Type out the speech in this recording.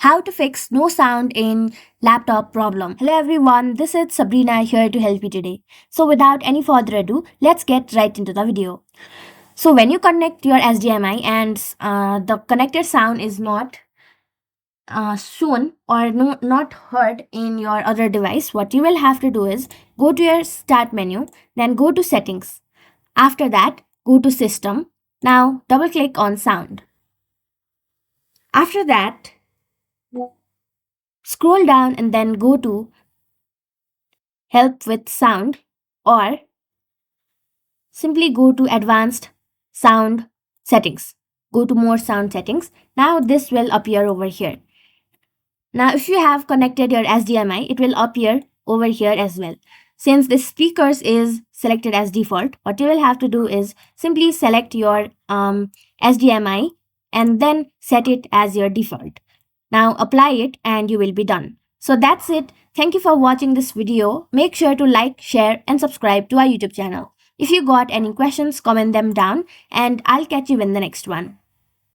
How to fix no sound in laptop problem. Hello everyone, this is Sabrina here to help you today. So without any further ado, let's get right into the video. So when you connect your HDMI and the connected sound is not shown or not heard in your other device, what you will have to do is go to your start menu, then go to settings. After that, go to system. Now double click on sound. After that, scroll down and then go to help with sound or simply go to advanced sound settings. Go to more sound settings. Now this will appear over here. Now if you have connected your HDMI, it will appear over here as well. Since the speakers is selected as default, what you will have to do is simply select your HDMI and then set it as your default. Now apply it and you will be done. So that's it. Thank you for watching this video. Make sure to like, share and subscribe to our YouTube channel. If you got any questions, comment them down and I'll catch you in the next one.